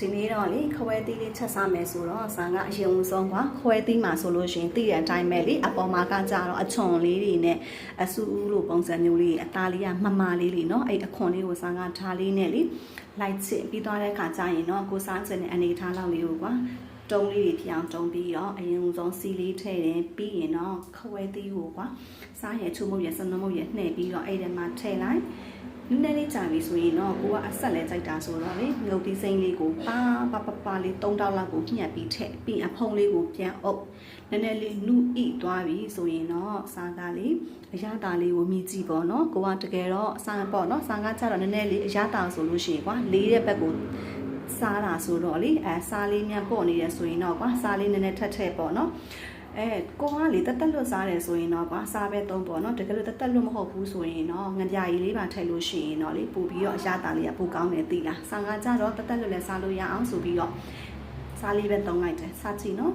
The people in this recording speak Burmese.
ဒီနေ့တော့လေခွဲသီးလေးချက်စားမယ်ဆိုတော့ဆန်ကအရင်ဆုံးကွာခွဲသီးမှာဆိုလို့ရှိရင်တည်တဲ့အတိုင်းပဲလေအပေါ်မှာကကြတော့အချွန်လေးတွေနဲ့အဆူဦးလိုပုံစံမျိုးလေးအသားလေးကမမလေးလေးနော်အဲ့အခွန်လေးကိုဆန်ကထားလေးနဲ့လေလိုက်ချစ်ပြီးသွားတဲ့ခါကျရင်တော့ကိုစားချင်တဲ့အနေထားလောက်လေးကိုကွာတုံးလေးတွေဖြောင်းတုံးပြီးတော့အရင်ဆုံးစီလေးထည့်တယ်ပြီးရင်တော့ခွဲသီးကိုကွာစားရချုံမုတ်ရစနမုတ်ရနှဲ့ပြီးတော့အဲ့ထဲမှာထည့်လိုက်နည်းနည်းလေးကြာပြီဆိုရင်တော့ကိုကအဆက်လဲကြိုက်တာဆိုတော့လေငုတ်သီးစိမ့်လေးကိုပါလေး3တောက်လောက်ကိုညှက်ပြီးထည့်ပြီးအဖုံးလေးကိုပြန်အုပ်နည်းနည်းလေးနုဣသွားပြီဆိုရင်တော့စားကားလေးအရသာလေးကိုမြည်ကြည့်ပေါ့နော်ကိုကတကယ်တော့စားပေါ့နော်စားကားကြတော့နည်းနည်းလေးအရသာဆိုလို့ရှိရင်ကွာလေးတဲ့ဘက်ကိုစားတာဆိုတော့လေစားလေးများပေါ့နေတယ်ဆိုရင်တော့ကွာစားလေးနည်းနည်းထက်ပေါ့နော်ကိုကလေတက်လွတ်စားတယ်ဆိုရင်တော့ကွာစားပဲသုံးပေါ့နော်တကယ်လို့တက်လွတ်မဟုတ်ဘူးဆိုရင်တော့ငပြာကြီးလေးပါထည့်လို့ရှိရင်တော့လေပို့ပြီးတော့အရသာလေးကပိုကောင်းတယ်သိလားဆန်ကကြတော့တက်လွတ်လည်းစားလို့ရအောင်ဆိုပြီးတော့စားလေးပဲသုံးလိုက်တယ်စားကြည့်နော်